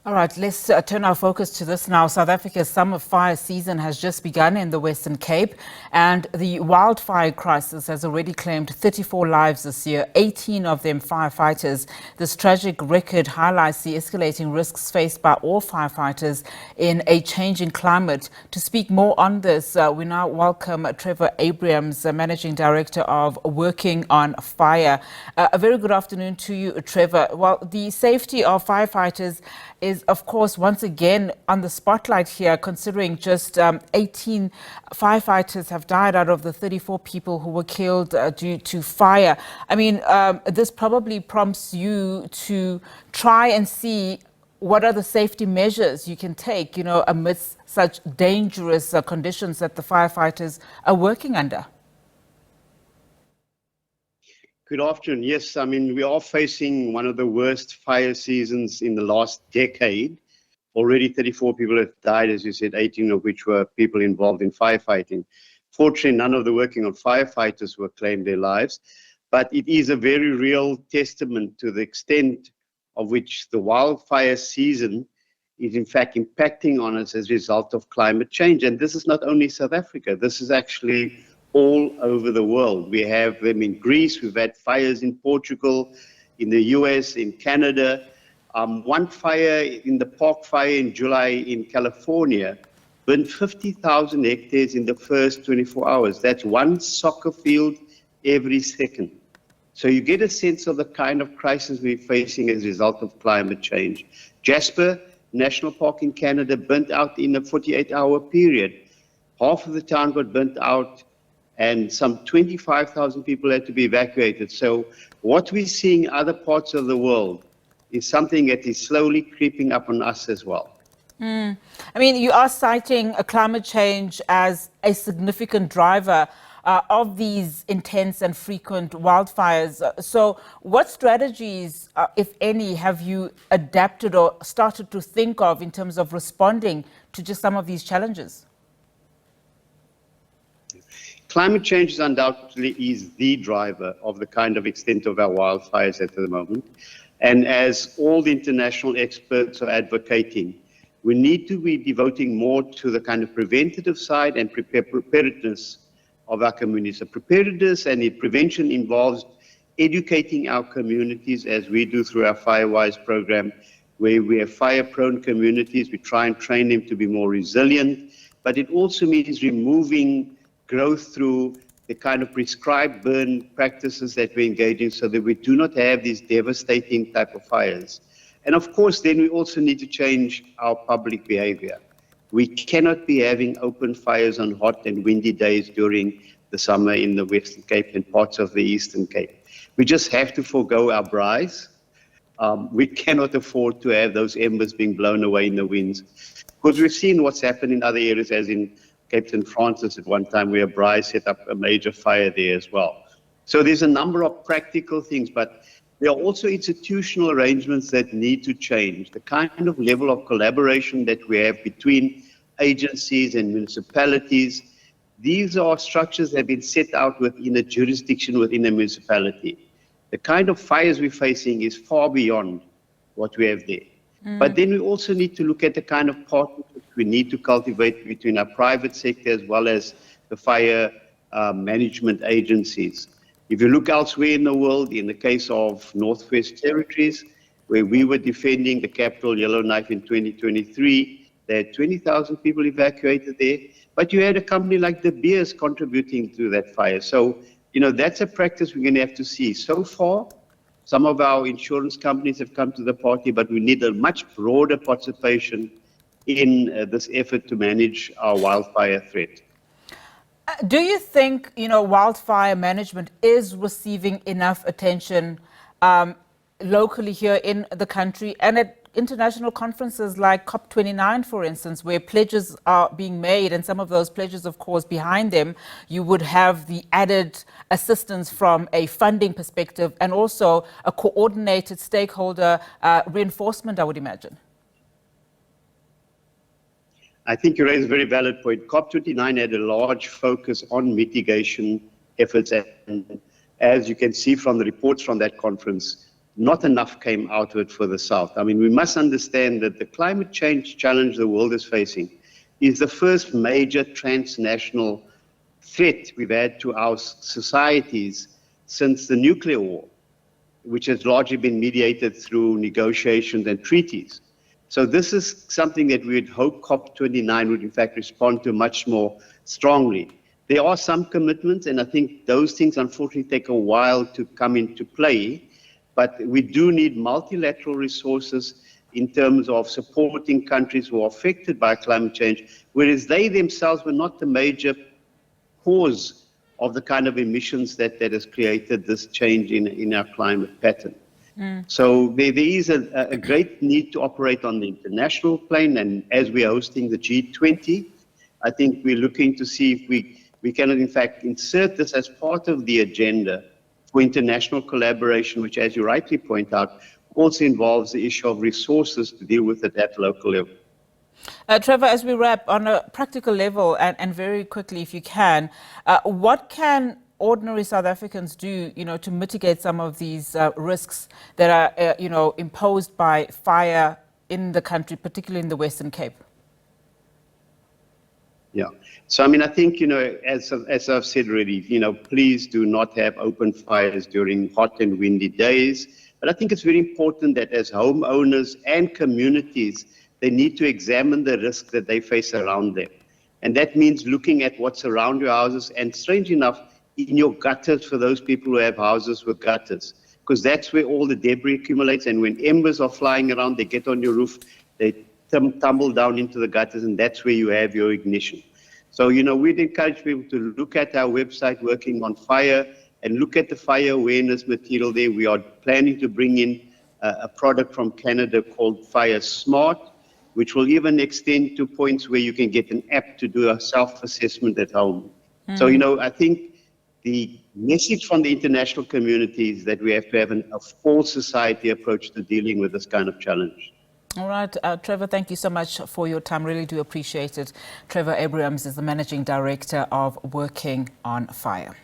All right, let's turn our focus to this now. South Africa's summer fire season has just begun in the Western Cape, and the wildfire crisis has already claimed 34 lives this year, 18 of them firefighters. This tragic record highlights the escalating risks faced by all firefighters in a changing climate. To speak more on this, we now welcome Trevor Abrahams, Managing Director of Working on Fire. A very good afternoon to you, Trevor. Well, the safety of firefighters is, of course, once again on the spotlight here, considering just 18 firefighters have died out of the 34 people who were killed due to fire. I mean, this probably prompts you to try and see what are the safety measures you can take, amidst such dangerous conditions that the firefighters are working under. Good afternoon. Yes, I mean, we are facing one of the worst fire seasons in the last decade. Already 34 people have died, as you said, 18 of which were people involved in firefighting. Fortunately, none of the working on firefighters were claimed their lives, but it is a very real testament to the extent of which the wildfire season is in fact impacting on us as a result of climate change. And this is not only South Africa, this is actually all over the world. We have them in Greece, we've had fires in Portugal, in the US, in Canada. One fire in the Park Fire in July in California burned 50,000 hectares in the first 24 hours. That's one soccer field every second. So you get a sense of the kind of crisis we're facing as a result of climate change. Jasper National Park in Canada burnt out in a 48-hour period. Half of the town got burnt out, and some 25,000 people had to be evacuated. So what we're seeing in other parts of the world is something that is slowly creeping up on us as well. I mean, you are citing climate change as a significant driver of these intense and frequent wildfires. So what strategies, if any, have you adapted or started to think of in terms of responding to just some of these challenges? Climate change is undoubtedly the driver of the kind of extent of our wildfires at the moment. And as all the international experts are advocating, we need to be devoting more to the kind of preventative side and preparedness of our communities. So preparedness and prevention involves educating our communities, as we do through our FireWise program, where we have fire-prone communities. We try and train them to be more resilient, but it also means removing growth through the kind of prescribed burn practices that we engage in so that we do not have these devastating type of fires. And of course, then we also need to change our public behavior. We cannot be having open fires on hot and windy days during the summer in the Western Cape and parts of the Eastern Cape. We just have to forego our braais. We cannot afford to have those embers being blown away in the winds, because we've seen what's happened in other areas, as in Cape St. Francis at one time, where braai set up a major fire there as well. So there's a number of practical things, but there are also institutional arrangements that need to change. The kind of level of collaboration that we have between agencies and municipalities, these are structures that have been set out within a jurisdiction within a municipality. The kind of fires we're facing is far beyond what we have there. But then we also need to look at the kind of partnerships we need to cultivate between our private sector as well as the fire management agencies. If you look elsewhere in the world, in the case of Northwest Territories, where we were defending the capital Yellowknife in 2023, they had 20,000 people evacuated there, but you had a company like De Beers contributing to that fire. So, that's a practice we're going to have to see. So far, some of our insurance companies have come to the party, but we need a much broader participation in this effort to manage our wildfire threat. Do you think, wildfire management is receiving enough attention locally here in the country and at international conferences like COP29, for instance, where pledges are being made, and some of those pledges, of course, behind them, you would have the added assistance from a funding perspective and also a coordinated stakeholder reinforcement, I would imagine? I think you raise a very valid point. COP29 had a large focus on mitigation efforts, and as you can see from the reports from that conference, not enough came out of it for the South. I mean, we must understand that the climate change challenge the world is facing is the first major transnational threat we've had to our societies since the nuclear war, which has largely been mediated through negotiations and treaties. So this is something that we would hope COP29 would in fact respond to much more strongly. There are some commitments, and I think those things unfortunately take a while to come into play, but we do need multilateral resources in terms of supporting countries who are affected by climate change, whereas they themselves were not the major cause of the kind of emissions that has created this change in our climate pattern. So there is a great need to operate on the international plane, and as we are hosting the G20, I think we're looking to see if we can in fact insert this as part of the agenda for international collaboration, which, as you rightly point out, also involves the issue of resources to deal with it at local level. Trevor, as we wrap, on a practical level, and very quickly if you can, what can ordinary South Africans do, to mitigate some of these risks that are, imposed by fire in the country, particularly in the Western Cape? Yeah. So, I mean, I think, as I've said already, please do not have open fires during hot and windy days. But I think it's very important that as homeowners and communities, they need to examine the risks that they face around them. And that means looking at what's around your houses and, strange enough, in your gutters for those people who have houses with gutters, because that's where all the debris accumulates. And when embers are flying around, they get on your roof, they tumble down into the gutters, and that's where you have your ignition. So, we'd encourage people to look at our website, Working on Fire, and look at the fire awareness material there. We are planning to bring in a product from Canada called Fire Smart, which will even extend to points where you can get an app to do a self-assessment at home. So, I think the message from the international community is that we have to have a full society approach to dealing with this kind of challenge. All right, Trevor, thank you so much for your time. Really do appreciate it. Trevor Abrahams is the Managing Director of Working on Fire.